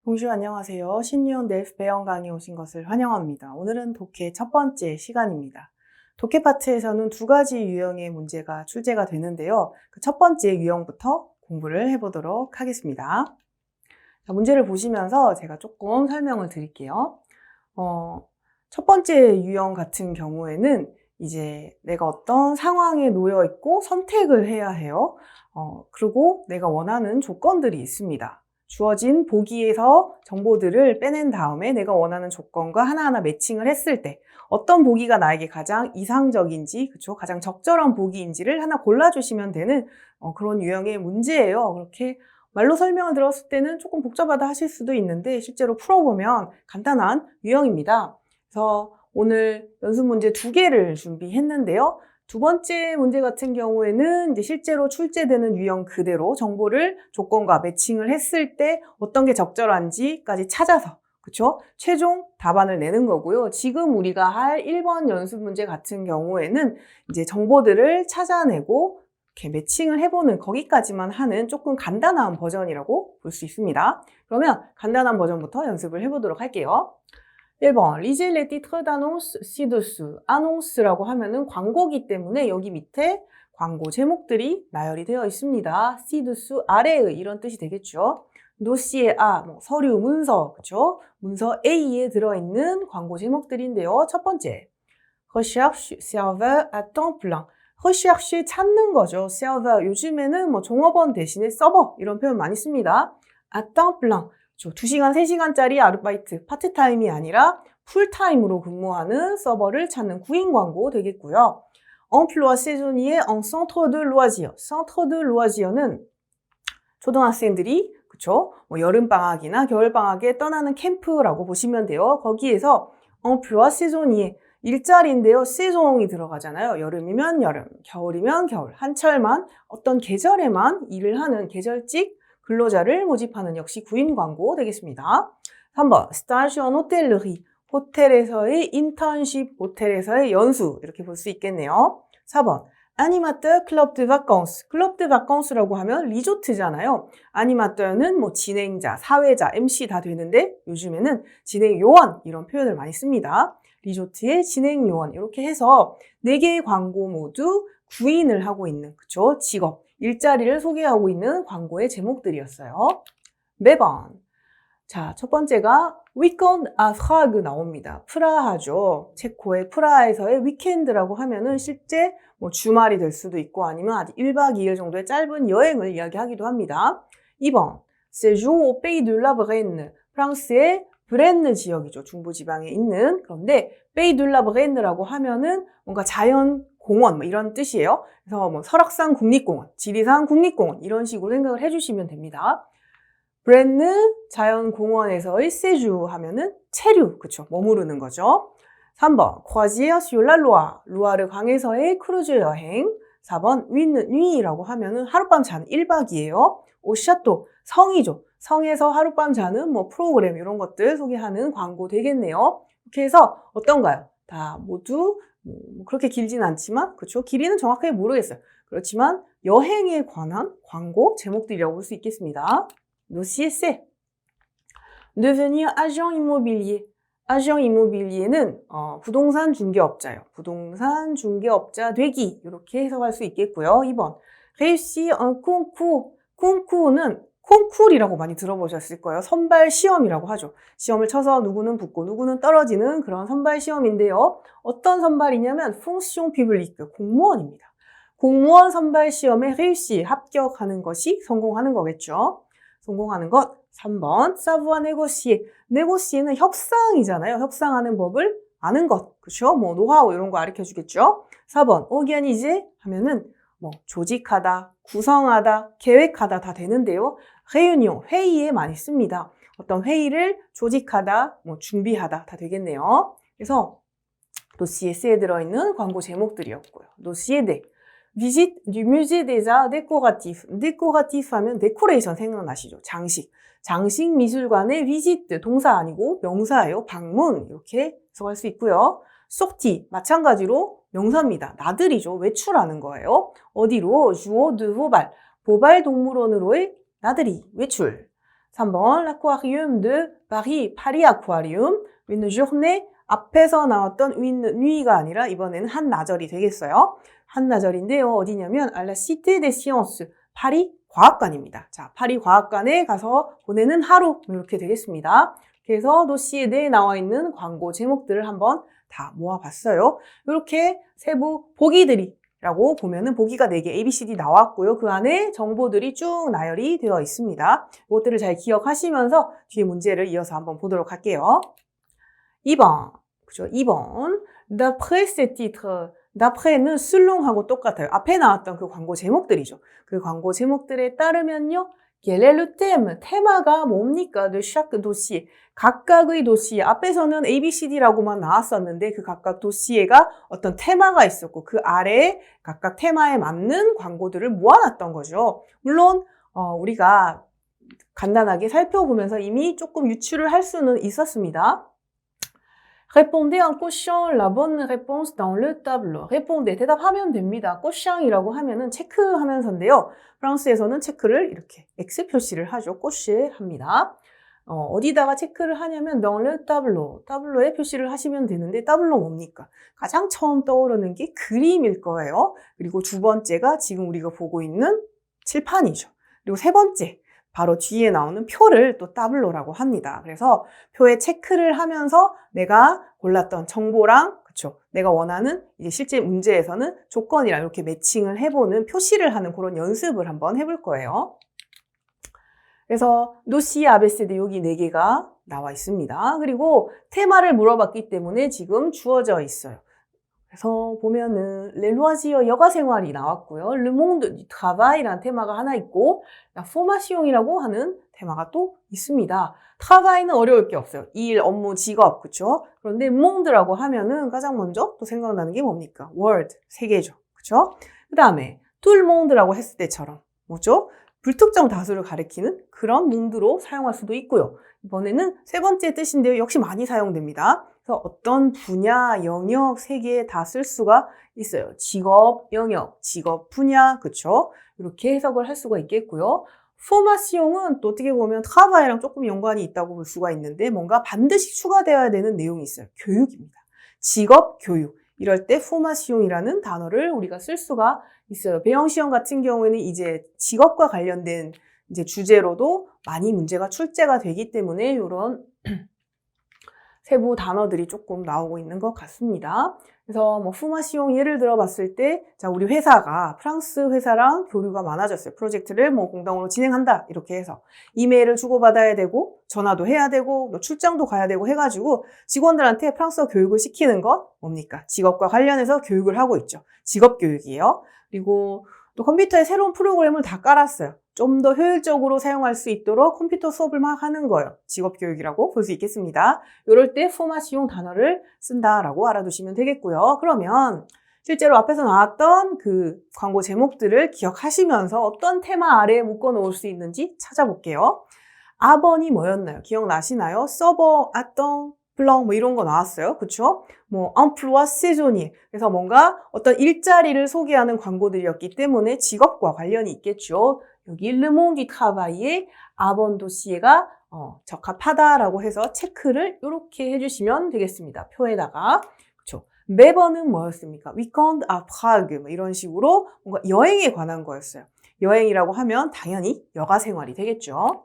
동주 안녕하세요. 신유형 넬프 배영 강의 오신 것을 환영합니다. 오늘은 독해 첫 번째 시간입니다. 독해 파트에서는 두 가지 유형의 문제가 출제가 되는데요. 그 첫 번째 유형부터 공부를 해보도록 하겠습니다. 자, 문제를 보시면서 제가 조금 설명을 드릴게요. 첫 번째 유형 같은 경우에는 이제 내가 어떤 상황에 놓여 있고 선택을 해야 해요. 그리고 내가 원하는 조건들이 있습니다. 주어진 보기에서 정보들을 빼낸 다음에 내가 원하는 조건과 하나하나 매칭을 했을 때 어떤 보기가 나에게 가장 이상적인지, 그쵸? 가장 적절한 보기인지를 하나 골라주시면 되는 그런 유형의 문제예요. 그렇게 말로 설명을 들었을 때는 조금 복잡하다 하실 수도 있는데 실제로 풀어보면 간단한 유형입니다. 그래서 오늘 연습 문제 2개를 준비했는데요. 두 번째 문제 같은 경우에는 이제 실제로 출제되는 유형 그대로 정보를 조건과 매칭을 했을 때 어떤 게 적절한지까지 찾아서, 그쵸? 최종 답안을 내는 거고요. 지금 우리가 할 1번 연습 문제 같은 경우에는 이제 정보들을 찾아내고 이렇게 매칭을 해보는 거기까지만 하는 조금 간단한 버전이라고 볼 수 있습니다. 그러면 간단한 버전부터 연습을 해보도록 할게요. 1번, lisez les titres d'annonce ci-dessous. annonce라고 하면은 광고기 때문에 여기 밑에 광고 제목들이 나열이 되어 있습니다. ci-dessous, 아래의 이런 뜻이 되겠죠. dossier A, 서류, 문서, 그쵸? 문서 A에 들어있는 광고 제목들인데요. 첫 번째, recherche serveur à temps plein. recherche 찾는 거죠. serveur, 요즘에는 종업원 대신에 서버 이런 표현 많이 씁니다. à temps plein. 2시간, 3시간짜리 아르바이트, 파트타임이 아니라 풀타임으로 근무하는 서버를 찾는 구인 광고 되겠고요. emploi saisonnier en centre de loisir. centre de loisir는 초등학생들이 그쵸? 여름방학이나 겨울방학에 떠나는 캠프라고 보시면 돼요. 거기에서 emploi saisonnier, 일자리인데요. saison이 들어가잖아요. 여름이면 여름, 겨울이면 겨울, 한철만 어떤 계절에만 일을 하는 계절직 근로자를 모집하는 역시 구인 광고 되겠습니다. 3번, stage en hôtellerie. 호텔에서의 인턴십, 호텔에서의 연수 이렇게 볼 수 있겠네요. 4번, animateur club de vacances. club de vacances라고 하면 리조트잖아요. 아니마teur 는 진행자, 사회자, MC 다 되는데 요즘에는 진행 요원 이런 표현을 많이 씁니다. 리조트의 진행 요원 이렇게 해서 4개의 광고 모두 구인을 하고 있는 그쵸? 직업, 일자리를 소개하고 있는 광고의 제목들이었어요. 매번. 자, 첫 번째가 weekend à Prague 나옵니다. 프라하죠. 체코의 프라하에서의 위켄드라고 하면은 실제 주말이 될 수도 있고 아니면 아직 1박 2일 정도의 짧은 여행을 이야기하기도 합니다. 2번, séjour au pays de la Brenne. 프랑스의 브렌느 지역이죠. 중부지방에 있는. 그런데 pays de la Brenne라고 하면은 뭔가 자연 공원 이런 뜻이에요. 그래서 설악산 국립공원, 지리산 국립공원 이런 식으로 생각을 해주시면 됩니다. 브렌느 자연공원에서의 세주 하면은 체류, 그쵸? 머무르는 거죠. 3번, croisière sur la Loire, 루아르 강에서의 크루즈 여행. 4번, une nuit라고 하면은 하룻밤 자는 1박이에요. au château, 성이죠. 성에서 하룻밤 자는 프로그램 이런 것들 소개하는 광고 되겠네요. 이렇게 해서 어떤가요? 다 모두 그렇게 길진 않지만, 그쵸? 길이는 정확하게 모르겠어요. 그렇지만 여행에 관한 광고 제목들이라고 볼 수 있겠습니다. dossier C. devenir agent immobilier. agent immobilier는 부동산 중개업자예요. 부동산 중개업자 되기 이렇게 해석할 수 있겠고요. 2번, réussir un concours. concours 콩쿨이라고 많이 들어보셨을 거예요. 선발 시험이라고 하죠. 시험을 쳐서 누구는 붙고 누구는 떨어지는 그런 선발 시험인데요. 어떤 선발이냐면 fonction publique, 공무원입니다. 공무원 선발 시험에 réussir, 합격하는 것이 성공하는 거겠죠. 성공하는 것. 3번, savoir négocier. négocier는 협상이잖아요. 협상하는 법을 아는 것. 그렇죠? 노하우 이런 거 가르쳐 주겠죠. 4번, organiser 하면은 조직하다, 구성하다, 계획하다 다 되는데요. réunion, 회의에 많이 씁니다. 어떤 회의를 조직하다, 준비하다 다 되겠네요. 그래서 dossier C에 들어있는 광고 제목들이었고요. dossier D. visite du musée des arts décoratifs. décoratif 하면 데코레이션 생각나시죠? 장식. 장식 미술관의 visite, 동사 아니고 명사예요. 방문 이렇게 해석할 수 있고요. sortie, 마찬가지로 명사입니다. 나들이죠. 외출하는 거예요. 어디로? 주어 드 보발. 보발 동물원으로의 나들이, 외출. 3번, l'aquarium de Paris, 파리 아쿠아리움, une journée, 앞에서 나왔던 une nuit가 아니라 이번에는 한나절이 되겠어요. 한나절인데요. 어디냐면 à la Cité des Sciences, 파리 과학관입니다. 자, 파리 과학관에 가서 보내는 하루 이렇게 되겠습니다. 그래서 도시에 내에 나와 있는 광고 제목들을 한번 다 모아봤어요. 이렇게 세부 보기들이라고 보면은 보기가 4개 ABCD 나왔고요. 그 안에 정보들이 쭉 나열이 되어 있습니다. 이것들을 잘 기억하시면서 뒤에 문제를 이어서 한번 보도록 할게요. 2번, 그죠? 2번. D'après ces titres, d'après는 selon하고 똑같아요. 앞에 나왔던 그 광고 제목들이죠. 그 광고 제목들에 따르면요. Quel est le thème? 테마가 뭡니까? de chaque dossier. 각각의 도시에, 앞에서는 ABCD라고만 나왔었는데 그 각각 도시에가 어떤 테마가 있었고 그 아래에 각각 테마에 맞는 광고들을 모아놨던 거죠. 물론 우리가 간단하게 살펴보면서 이미 조금 유추를 할 수는 있었습니다. Répondez en cochant la bonne réponse dans le tableau. Répondez, 대답하면 됩니다. cochant이라고 하면은 체크하면서인데요. 프랑스에서는 체크를 이렇게 X 표시를 하죠. coche합니다. 어디다가 체크를 하냐면 dans le tableau. tableau에 표시를 하시면 되는데 tableau 뭡니까? 가장 처음 떠오르는 게 그림일 거예요. 그리고 두 번째가 지금 우리가 보고 있는 칠판이죠. 그리고 세 번째. 바로 뒤에 나오는 표를 또 타블로라고 합니다. 그래서 표에 체크를 하면서 내가 골랐던 정보랑 그쵸? 내가 원하는 이제 실제 문제에서는 조건이랑 이렇게 매칭을 해보는 표시를 하는 그런 연습을 한번 해볼 거예요. 그래서 노시, 아베세드 여기 4개가 나와 있습니다. 그리고 테마를 물어봤기 때문에 지금 주어져 있어요. 그래서 보면은 레루아지어 여가생활이 나왔고요. Le monde du travail이라는 테마가 하나 있고 La formation이라고 하는 테마가 또 있습니다. travail는 어려울 게 없어요. 일, 업무, 직업, 그쵸? 그런데 monde라고 하면은 가장 먼저 또 생각나는 게 뭡니까? word, 세 개죠. 그쵸? 그 다음에 tout le monde라고 했을 때처럼 뭐죠? 불특정 다수를 가리키는 그런 monde로 사용할 수도 있고요. 이번에는 세 번째 뜻인데요. 역시 많이 사용됩니다. 그래서 어떤 분야, 영역, 세계에 다 쓸 수가 있어요. 직업, 영역, 직업, 분야, 그쵸? 이렇게 해석을 할 수가 있겠고요. 포마시옹은 또 어떻게 보면 트라바이랑 조금 연관이 있다고 볼 수가 있는데 뭔가 반드시 추가되어야 되는 내용이 있어요. 교육입니다. 직업, 교육. 이럴 때 포마시옹이라는 단어를 우리가 쓸 수가 있어요. 배영시험 같은 경우에는 이제 직업과 관련된 이제 주제로도 많이 문제가 출제가 되기 때문에 이런 세부 단어들이 조금 나오고 있는 것 같습니다. 그래서 뭐 포마시옹 예를 들어 봤을 때, 자, 우리 회사가 프랑스 회사랑 교류가 많아졌어요. 프로젝트를 뭐 공동으로 진행한다. 이렇게 해서 이메일을 주고받아야 되고, 전화도 해야 되고, 또 출장도 가야 되고 해가지고 직원들한테 프랑스어 교육을 시키는 것 뭡니까? 직업과 관련해서 교육을 하고 있죠. 직업 교육이에요. 그리고 또 컴퓨터에 새로운 프로그램을 다 깔았어요. 좀 더 효율적으로 사용할 수 있도록 컴퓨터 수업을 막 하는 거예요. 직업교육이라고 볼 수 있겠습니다. 이럴 때 포마시용 단어를 쓴다라고 알아두시면 되겠고요. 그러면 실제로 앞에서 나왔던 그 광고 제목들을 기억하시면서 어떤 테마 아래에 묶어놓을 수 있는지 찾아볼게요. 아번이 뭐였나요? 기억나시나요? 서버, 아똥, 블렁 뭐 이런 거 나왔어요. 그쵸? 뭐 emploi saisonnier. 그래서 뭔가 어떤 일자리를 소개하는 광고들이었기 때문에 직업과 관련이 있겠죠. 여기 Le Monde du Travail의 아번 도시에가 적합하다라고 해서 체크를 이렇게 해주시면 되겠습니다. 표에다가. 그쵸? 매번은 뭐였습니까? Weekend à Prague 뭐 이런 식으로 뭔가 여행에 관한 거였어요. 여행이라고 하면 당연히 여가 생활이 되겠죠.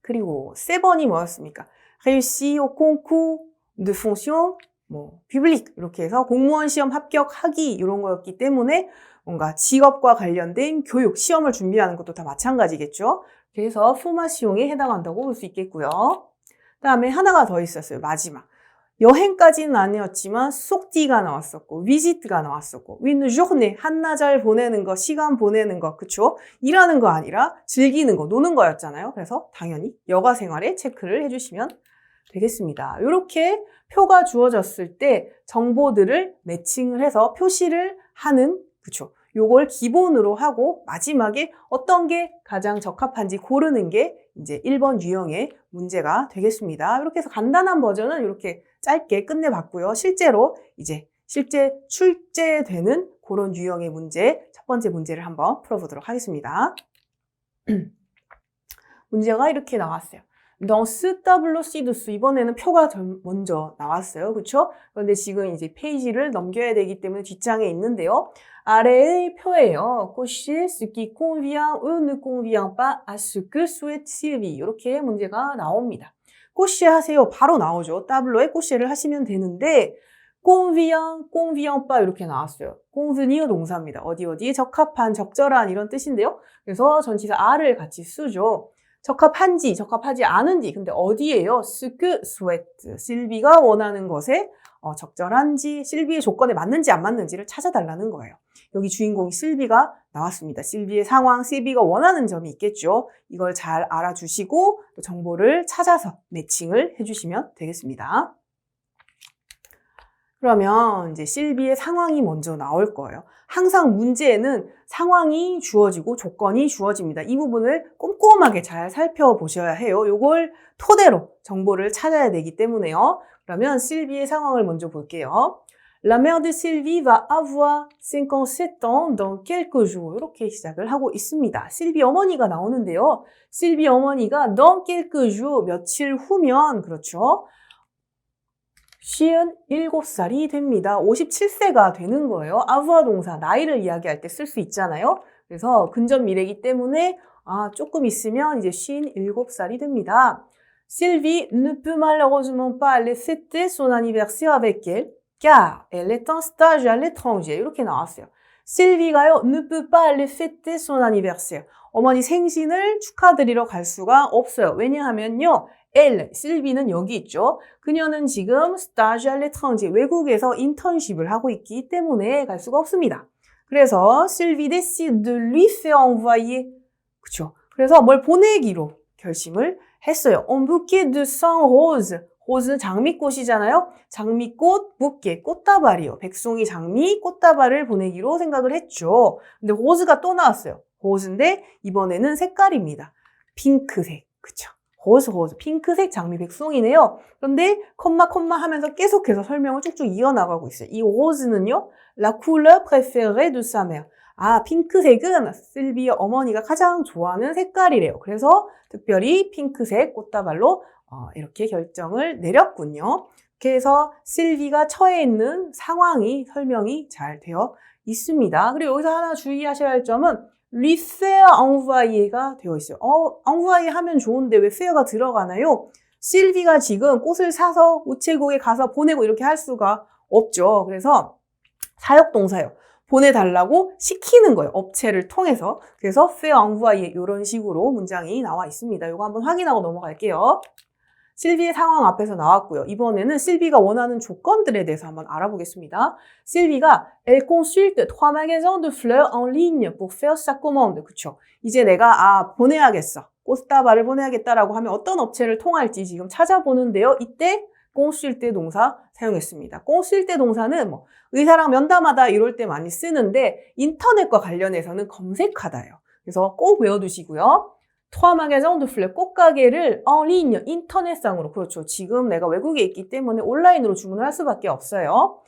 그리고 세 번이 뭐였습니까? réussi au concours de fonction, 뭐 public 이렇게 해서 공무원 시험 합격하기 이런 거였기 때문에 뭔가 직업과 관련된 교육, 시험을 준비하는 것도 다 마찬가지겠죠. 그래서 포마시용에 해당한다고 볼 수 있겠고요. 그다음에 하나가 더 있었어요. 마지막. 여행까지는 아니었지만 속디가 나왔었고 위지트가 나왔었고 une journée, 한나절 보내는 거, 시간 보내는 거, 그쵸? 일하는 거 아니라 즐기는 거, 노는 거였잖아요. 그래서 당연히 여가 생활에 체크를 해주시면 되겠습니다. 이렇게 표가 주어졌을 때 정보들을 매칭을 해서 표시를 하는, 그쵸? 요걸 기본으로 하고 마지막에 어떤 게 가장 적합한지 고르는 게 이제 1번 유형의 문제가 되겠습니다. 이렇게 해서 간단한 버전은 이렇게 짧게 끝내봤고요. 실제로 이제 실제 출제되는 그런 유형의 문제, 첫 번째 문제를 한번 풀어보도록 하겠습니다. 문제가 이렇게 나왔어요. Dans ce tableau ci-dessous. 이번에는 표가 먼저 나왔어요. 그쵸? 그런데 지금 이제 페이지를 넘겨야 되기 때문에 뒷장에 있는데요. 아래의 표예요. Cochez ce qui convient ou ne convient pas à ce que souhaite Sylvie. 이렇게 문제가 나옵니다. 꼬시 하세요. 바로 나오죠. 타블로에 꼬시를 하시면 되는데 convient, convient pas 이렇게 나왔어요. convenir 동사입니다. 어디에 적합한, 적절한 이런 뜻인데요. 그래서 전치사 a를 같이 쓰죠. 적합한지, 적합하지 않은지. 근데 어디에요? ce que souhaite. 실비가 원하는 것에 적절한지, 실비의 조건에 맞는지 안 맞는지를 찾아달라는 거예요. 여기 주인공이 실비가 나왔습니다. 실비의 상황, 실비가 원하는 점이 있겠죠. 이걸 잘 알아주시고 또 정보를 찾아서 매칭을 해주시면 되겠습니다. 그러면 이제 실비의 상황이 먼저 나올 거예요. 항상 문제에는 상황이 주어지고 조건이 주어집니다. 이 부분을 꼼꼼하게 잘 살펴보셔야 해요. 이걸 토대로 정보를 찾아야 되기 때문에요. 그러면 실비의 상황을 먼저 볼게요. La mère de Sylvie va avoir 57 ans dans quelques jours. 이렇게 시작을 하고 있습니다. 실비 어머니가 나오는데요. 실비 어머니가 dans quelques jours, 며칠 후면, 그렇죠. 57살이 됩니다. 57세가 되는 거예요. avoir 동사, 나이를 이야기할 때 쓸 수 있잖아요. 그래서 근접 미래이기 때문에 조금 있으면 이제 57살이 됩니다. Sylvie ne peut malheureusement pas aller fêter son anniversaire avec elle, car elle est en stage à l'étranger. 이렇게 나왔어요. 실비가요, ne peut pas aller fêter son anniversaire. 어머니 생신을 축하드리러 갈 수가 없어요. 왜냐하면요, 실비는 여기 있죠. 그녀는 지금 stage à l'étranger, 외국에서 인턴십을 하고 있기 때문에 갈 수가 없습니다. 그래서 Sylvie décide de lui faire envoyer, 그쵸? 그래서 뭘 보내기로 결심을 했어요. Un bouquet de 100 roses. 로즈는 장미꽃이잖아요. 장미꽃, 부케, 꽃다발이요. 백송이 장미, 꽃다발을 보내기로 생각을 했죠. 근데 로즈가 또 나왔어요. 로즈인데 이번에는 색깔입니다. 핑크색, 그쵸? 로즈, 핑크색 장미 백송이네요. 그런데 콤마 하면서 계속해서 설명을 쭉쭉 이어나가고 있어요. 이 로즈는요, la couleur préférée de sa mère. 핑크색은 실비의 어머니가 가장 좋아하는 색깔이래요. 그래서 특별히 핑크색 꽃다발로 이렇게 결정을 내렸군요. 그래서 실비가 처해 있는 상황이 설명이 잘 되어 있습니다. 그리고 여기서 하나 주의하셔야 할 점은 lui faire envoyer가 되어 있어요. envoyer 하면 좋은데 왜 fare가 들어가나요? 실비가 지금 꽃을 사서 우체국에 가서 보내고 이렇게 할 수가 없죠. 그래서 사역동사예요. 보내달라고 시키는 거예요. 업체를 통해서. 그래서 faire envoyer 이런 식으로 문장이 나와 있습니다. 이거 한번 확인하고 넘어갈게요. 실비의 상황 앞에서 나왔고요. 이번에는 실비가 원하는 조건들에 대해서 한번 알아보겠습니다. 실비가 Elle consulte 3 magasins de fleurs en ligne pour faire sa commande. 그쵸? 이제 내가 보내야겠어. 꽃다발을 보내야겠다라고 하면 어떤 업체를 통할지 지금 찾아보는데요. 이때 consulte 동사 사용했습니다. consulte 동사는 의사랑 면담하다 이럴 때 많이 쓰는데 인터넷과 관련해서는 검색하다예요. 그래서 꼭 외워두시고요. 3 magasins de fleurs, 꽃가게를 en ligne, 인터넷상으로. 그렇죠. 지금 내가 외국에 있기 때문에 온라인으로 주문을 할 수밖에 없어요.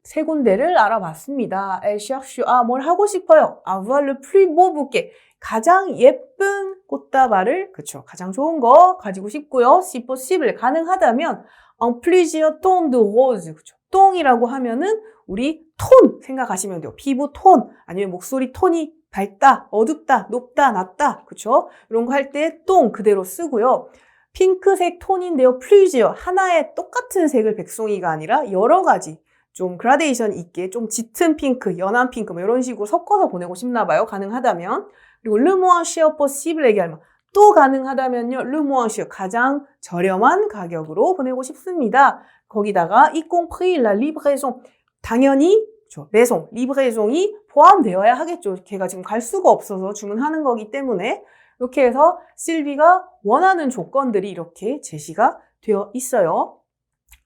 세 군데를 알아봤습니다. Elle cherche 뭘 하고 싶어요? avoir le plus beau bouquet. 가장 예쁜 꽃다발을, 그쵸. 가장 좋은 거 가지고 싶고요. si possible, 가능하다면 en plusieurs tons de rose. 그쵸. 똥이라고 하면은 우리 톤 생각하시면 돼요. 피부 톤, 아니면 목소리 톤이 밝다, 어둡다, 높다, 낮다, 그쵸? 이런 거 할 때 똥 그대로 쓰고요. 핑크색 톤인데요. 플리지어, 하나의 똑같은 색을 백송이가 아니라 여러 가지 좀 그라데이션 있게 좀 짙은 핑크, 연한 핑크 이런 식으로 섞어서 보내고 싶나 봐요. 가능하다면. 그리고 le moins cher possible 얘기하면 또 가능하다면요. le moins cher, 가장 저렴한 가격으로 보내고 싶습니다. 거기다가 y compris la livraison, 당연히 배송, 리브레송이 포함되어야 하겠죠. 걔가 지금 갈 수가 없어서 주문하는 거기 때문에 이렇게 해서 실비가 원하는 조건들이 이렇게 제시가 되어 있어요.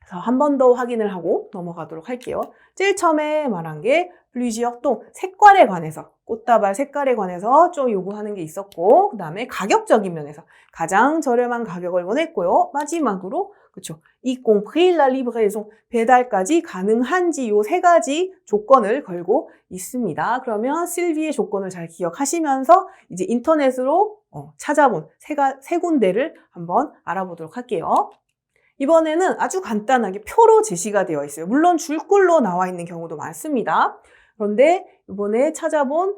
그래서 한 번 더 확인을 하고 넘어가도록 할게요. 제일 처음에 말한 게 plusieurs tons, 색깔에 관해서, 꽃다발 색깔에 관해서 좀 요구하는 게 있었고, 그 다음에 가격적인 면에서 가장 저렴한 가격을 원했고요. 마지막으로 그쵸, y compris la livraison, 배달까지 가능한지 요 세 가지 조건을 걸고 있습니다. 그러면 실비의 조건을 잘 기억하시면서 이제 인터넷으로 찾아본 세 군데를 한번 알아보도록 할게요. 이번에는 아주 간단하게 표로 제시가 되어 있어요. 물론 줄글로 나와 있는 경우도 많습니다. 그런데 이번에 찾아본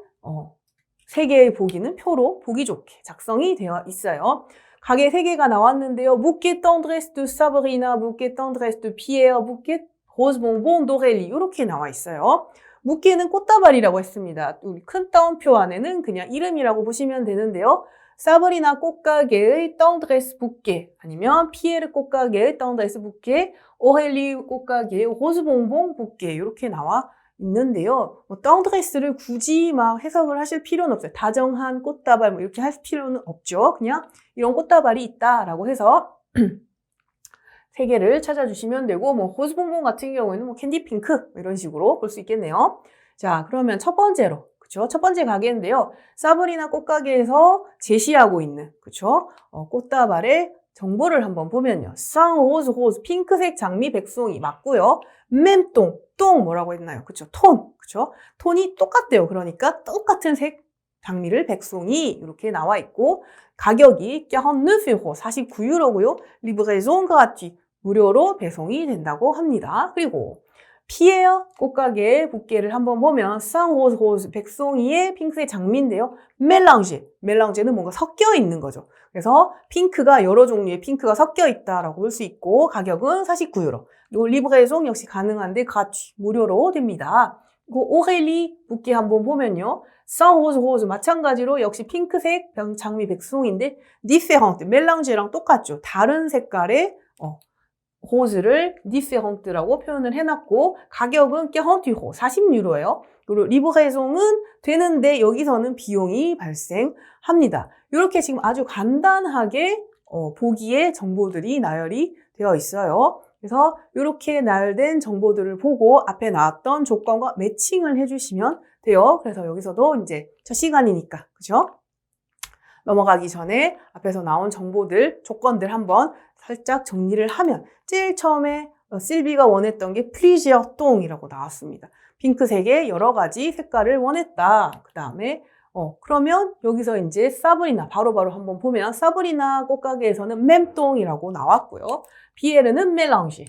세 개의 보기는 표로 보기 좋게 작성이 되어 있어요. 가게 세 개가 나왔는데요. Bouquet tendresse de Sabrina, Bouquet tendresse de Pierre, Bouquet rose bonbon d'Aurélie 이렇게 나와 있어요. 무게는 꽃다발이라고 했습니다. 우리 큰 따옴표 안에는 그냥 이름이라고 보시면 되는데요. 사브리나 꽃가게의 tendresse bouquet 아니면 피에르 꽃가게의 tendresse bouquet, 오렐리 꽃가게의 rose bonbon bouquet 이렇게 나와 있는데요. tendresse를 굳이 막 해석을 하실 필요는 없어요. 다정한 꽃다발 뭐 이렇게 할 필요는 없죠. 그냥 이런 꽃다발이 있다라고 해서 세 개를 찾아주시면 되고, 뭐 호스봉봉 같은 경우에는 뭐 캔디 핑크 이런 식으로 볼 수 있겠네요. 자, 그러면 첫 번째로, 그쵸? 첫 번째 가게인데요. 사브리나 꽃가게에서 제시하고 있는, 그쵸? 꽃다발의 정보를 한번 보면요. 쌍호즈 호즈 핑크색 장미 백송이 맞고요. 맴똥 똥 뭐라고 했나요? 그쵸? 톤, 그쵸? 톤이 똑같대요. 그러니까 똑같은 색 장미를 백송이 이렇게 나와 있고, 가격이 49유로, 49유로고요. 리브레존 그라티, 무료로 배송이 된다고 합니다. 그리고 피에어 꽃가게의 붓게를 한번 보면 쌍호즈 호즈 백송이의 핑크색 장미인데요. 멜랑제는 뭔가 섞여 있는 거죠. 그래서 핑크가 여러 종류의 핑크가 섞여 있다라고 볼 수 있고 가격은 49유로. 그리고 리브레송 역시 가능한데 그라티, 무료로 됩니다. 그리고 오렐리 붓게 한번 보면요. 쌍호즈 호즈 마찬가지로 역시 핑크색 장미 백송인데 디페런트, 멜랑제랑 똑같죠. 다른 색깔의 호즈를 디페런트라고 표현을 해놨고 가격은 40유로, 40유로예요. 그리고 리브레송은 되는데 여기서는 비용이 발생합니다. 이렇게 지금 아주 간단하게 보기에 정보들이 나열이 되어 있어요. 그래서 이렇게 나열된 정보들을 보고 앞에 나왔던 조건과 매칭을 해주시면 돼요. 그래서 여기서도 이제 첫 시간이니까, 그죠? 넘어가기 전에 앞에서 나온 정보들, 조건들 한번 살짝 정리를 하면 제일 처음에 실비가 원했던 게 플리지어 똥이라고 나왔습니다. 핑크색의 여러 가지 색깔을 원했다. 그 다음에 그러면 여기서 이제 사브리나 바로바로 한번 보면 사브리나 꽃가게에서는 맴똥이라고 나왔고요. 비에르는 멜랑지,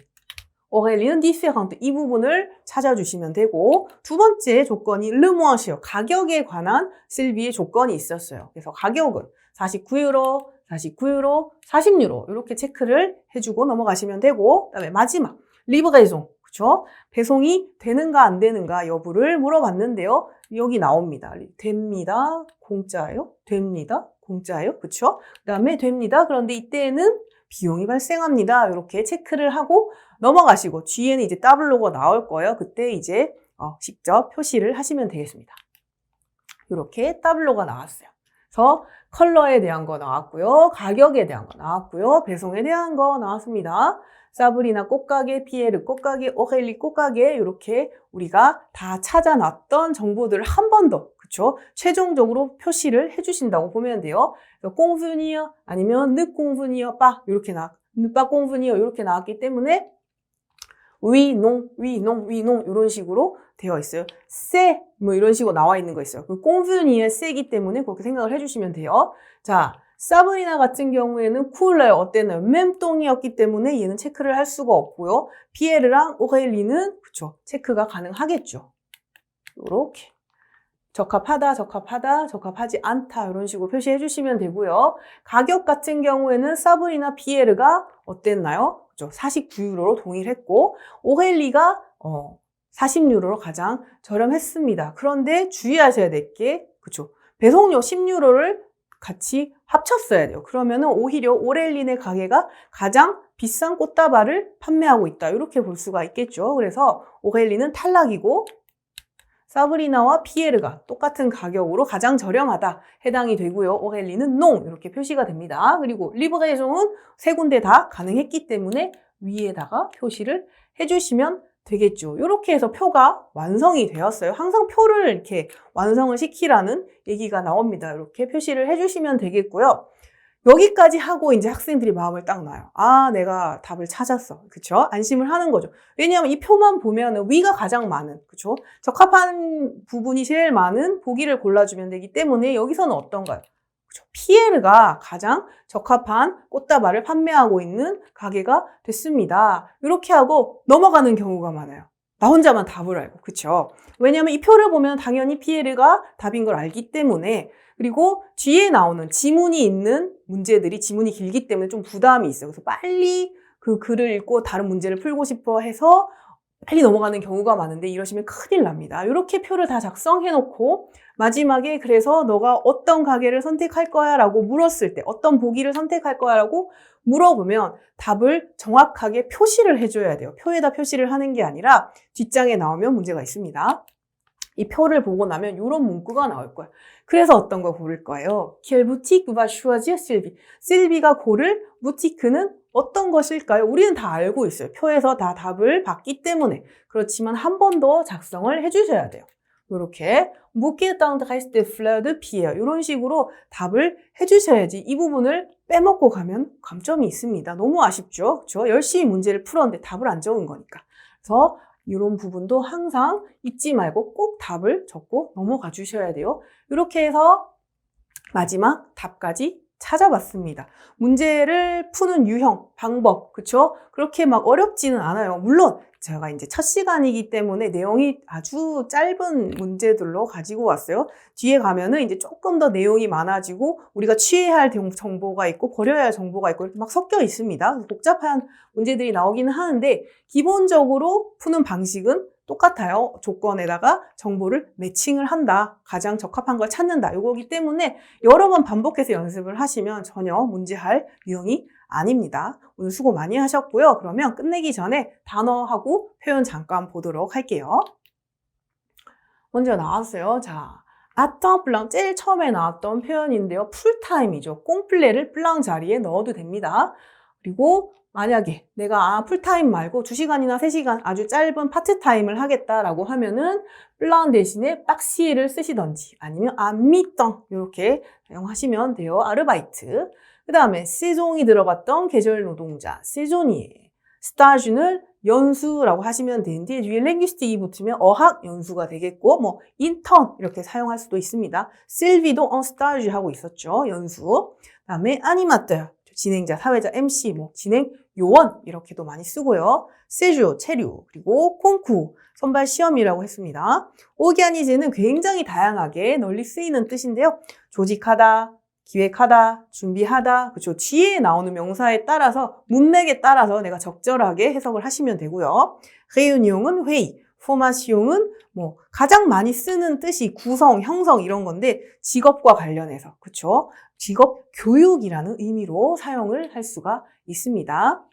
오렐리는 디페런트 이 부분을 찾아주시면 되고 두 번째 조건이 르무아시오 가격에 관한 실비의 조건이 있었어요. 그래서 가격은 49유로, 49유로, 40유로 이렇게 체크를 해주고 넘어가시면 되고 그다음에 마지막 리브레송 그쵸? 배송이 되는가 안 되는가 여부를 물어봤는데요. 여기 나옵니다. 됩니다. 공짜예요? 됩니다. 공짜예요? 그쵸? 그다음에 됩니다. 그런데 이때에는 비용이 발생합니다. 이렇게 체크를 하고 넘어가시고 뒤에는 이제 따블로가 나올 거예요. 그때 이제 직접 표시를 하시면 되겠습니다. 이렇게 따블로가 나왔어요. 그래서 컬러에 대한 거 나왔고요. 가격에 대한 거 나왔고요. 배송에 대한 거 나왔습니다. 사브리나 꽃가게, 피에르 꽃가게, 오렐리 꽃가게 이렇게 우리가 다 찾아놨던 정보들을 한 번 더 그쵸? 최종적으로 표시를 해주신다고 보면 돼요. 꽁분이요 아니면 늑꽁분이요 빠 이렇게 빠 꽁분이요 이렇게 나왔기 때문에 위, 농, 위, 농, 위, 농 이런 식으로 되어 있어요. 세, 뭐 이런 식으로 나와 있는 거 있어요. 그 꽁분이의 세기 때문에 그렇게 생각을 해주시면 돼요. 자, 사브리나 같은 경우에는 쿨러요. 어땠나요? 맴똥이었기 때문에 얘는 체크를 할 수가 없고요. 피에르랑 오렐리는 그쵸 체크가 가능하겠죠. 이렇게 적합하다, 적합하다, 적합하지 않다 이런 식으로 표시해 주시면 되고요. 가격 같은 경우에는 사브리나 피에르가 어땠나요? 그죠? 49유로로 동일했고 오렐리가 40유로로 가장 저렴했습니다. 그런데 주의하셔야 될 게 그쵸? 배송료 10유로를 같이 합쳤어야 돼요. 그러면은 오히려 오렐리네 가게가 가장 비싼 꽃다발을 판매하고 있다. 이렇게 볼 수가 있겠죠. 그래서 오렐리는 탈락이고 사브리나와 피에르가 똑같은 가격으로 가장 저렴하다 해당이 되고요. 오렐리는 농 이렇게 표시가 됩니다. 그리고 리브레종은 세 군데 다 가능했기 때문에 위에다가 표시를 해주시면 되겠죠. 이렇게 해서 표가 완성이 되었어요. 항상 표를 이렇게 완성을 시키라는 얘기가 나옵니다. 이렇게 표시를 해주시면 되겠고요. 여기까지 하고 이제 학생들이 마음을 딱 놔요. 아, 내가 답을 찾았어. 그쵸? 안심을 하는 거죠. 왜냐하면 이 표만 보면 위가 가장 많은, 그쵸? 적합한 부분이 제일 많은 보기를 골라주면 되기 때문에 여기서는 어떤가요? 그쵸? 피에르가 가장 적합한 꽃다발을 판매하고 있는 가게가 됐습니다. 이렇게 하고 넘어가는 경우가 많아요. 나 혼자만 답을 알고, 그쵸? 왜냐하면 이 표를 보면 당연히 피에르가 답인 걸 알기 때문에, 그리고 뒤에 나오는 지문이 있는 문제들이 지문이 길기 때문에 좀 부담이 있어요. 그래서 빨리 그 글을 읽고 다른 문제를 풀고 싶어 해서 빨리 넘어가는 경우가 많은데 이러시면 큰일 납니다. 이렇게 표를 다 작성해 놓고 마지막에 그래서 너가 어떤 가게를 선택할 거야 라고 물었을 때 어떤 보기를 선택할 거야 라고 물어보면 답을 정확하게 표시를 해줘야 돼요. 표에다 표시를 하는 게 아니라 뒷장에 나오면 문제가 있습니다. 이 표를 보고 나면 이런 문구가 나올 거예요. 그래서 어떤 거 고를 거예요? Quelle boutique va choisir Sylvie? 실비가 고를 부티크는 어떤 것일까요? 우리는 다 알고 있어요. 표에서 다 답을 봤기 때문에. 그렇지만 한 번 더 작성을 해주셔야 돼요. 이렇게 bouquet d'adresse de fleurs de pierre 이런 식으로 답을 해주셔야지 이 부분을 빼먹고 가면 감점이 있습니다. 너무 아쉽죠? 그렇죠? 열심히 문제를 풀었는데 답을 안 적은 거니까. 그래서 이런 부분도 항상 잊지 말고 꼭 답을 적고 넘어가 주셔야 돼요. 이렇게 해서 마지막 답까지 찾아봤습니다. 문제를 푸는 유형, 방법, 그쵸? 그렇게 막 어렵지는 않아요. 물론 제가 이제 첫 시간이기 때문에 내용이 아주 짧은 문제들로 가지고 왔어요. 뒤에 가면은 이제 조금 더 내용이 많아지고 우리가 취해야 할 정보가 있고 버려야 할 정보가 있고 이렇게 막 섞여 있습니다. 복잡한 문제들이 나오기는 하는데 기본적으로 푸는 방식은 똑같아요. 조건에다가 정보를 매칭을 한다. 가장 적합한 걸 찾는다. 이거기 때문에 여러 번 반복해서 연습을 하시면 전혀 문제할 유형이 아닙니다. 오늘 수고 많이 하셨고요. 그러면 끝내기 전에 단어하고 표현 잠깐 보도록 할게요. 먼저 나왔어요. 자, 아temps plein 제일 처음에 나왔던 표현인데요. 풀타임이죠. 꽁플레를 플랑 자리에 넣어도 됩니다. 그리고 만약에 내가 풀타임 말고 2시간이나 3시간 아주 짧은 파트타임을 하겠다라고 하면은 플랑 대신에 박시를 쓰시던지 아니면 미temps 이렇게 사용하시면 돼요. 아르바이트. 그 다음에 세종이 들어갔던 계절 노동자, 세존이에요. 스타주는 연수라고 하시면 되는데 뒤에 랭귀스틱이 붙으면 어학 연수가 되겠고 뭐 인턴 이렇게 사용할 수도 있습니다. 실비도 스타주 하고 있었죠. 연수. 그 다음에 아니마teur 진행자, 사회자, MC, 뭐 진행 요원 이렇게도 많이 쓰고요. 세주, 체류, 그리고 콩쿠, 선발 시험이라고 했습니다. 오르가니제는 굉장히 다양하게 널리 쓰이는 뜻인데요. 조직하다, 기획하다, 준비하다, 그렇죠. 뒤에 나오는 명사에 따라서 문맥에 따라서 내가 적절하게 해석을 하시면 되고요. réunion은 회의, 포마시옹은 뭐 가장 많이 쓰는 뜻이 구성, 형성 이런 건데 직업과 관련해서 그렇죠. 직업 교육이라는 의미로 사용을 할 수가 있습니다.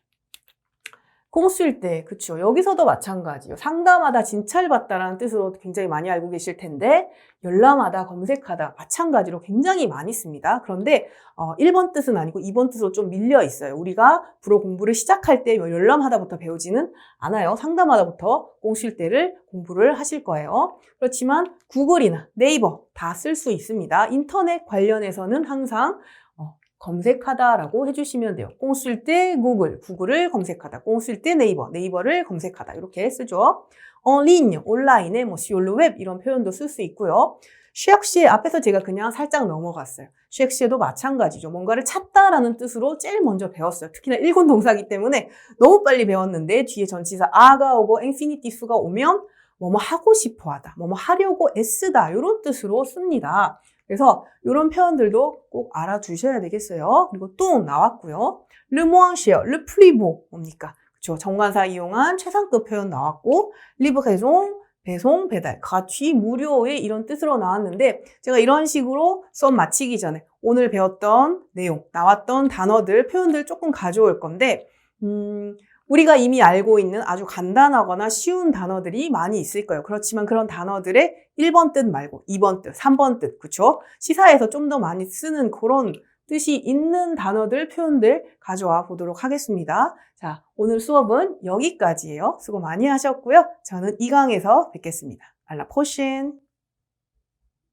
공수일대, 그쵸. 여기서도 마찬가지요. 상담하다, 진찰받다라는 뜻으로 굉장히 많이 알고 계실 텐데 열람하다, 검색하다 마찬가지로 굉장히 많이 씁니다. 그런데 1번 뜻은 아니고 2번 뜻으로 좀 밀려 있어요. 우리가 불어 공부를 시작할 때 열람하다부터 배우지는 않아요. 상담하다부터 공수일대를 공부를 하실 거예요. 그렇지만 구글이나 네이버 다 쓸 수 있습니다. 인터넷 관련해서는 항상 검색하다라고 해주시면 돼요. 꽁쓸 때 구글을 검색하다. 꽁쓸 때 네이버를 검색하다. 이렇게 쓰죠. en 온라인에 뭐 sur le web 이런 표현도 쓸 수 있고요. chercher 앞에서 제가 그냥 살짝 넘어갔어요. chercher도 마찬가지죠. 뭔가를 찾다라는 뜻으로 제일 먼저 배웠어요. 특히나 일군 동사기 때문에 너무 빨리 배웠는데 뒤에 전치사 아가 오고 인피니티수가 오면 뭐뭐 하고 싶어 하다, 뭐뭐 하려고 애쓰다 이런 뜻으로 씁니다. 그래서 이런 표현들도 꼭 알아두셔야 되겠어요. 그리고 또 나왔고요. le moins cher, le plus beau 뭡니까? 그렇죠. 정관사 이용한 최상급 표현 나왔고 livraison, 배송, 배달, gratuit, 무료의 이런 뜻으로 나왔는데 제가 이런 식으로 수업 마치기 전에 오늘 배웠던 내용, 나왔던 단어들, 표현들 조금 가져올 건데 우리가 이미 알고 있는 아주 간단하거나 쉬운 단어들이 많이 있을 거예요. 그렇지만 그런 단어들의 1번 뜻 말고 2번 뜻, 3번 뜻, 그쵸? 시사에서 좀 더 많이 쓰는 그런 뜻이 있는 단어들, 표현들 가져와 보도록 하겠습니다. 자, 오늘 수업은 여기까지예요. 수고 많이 하셨고요. 저는 2강에서 뵙겠습니다. 알라포신!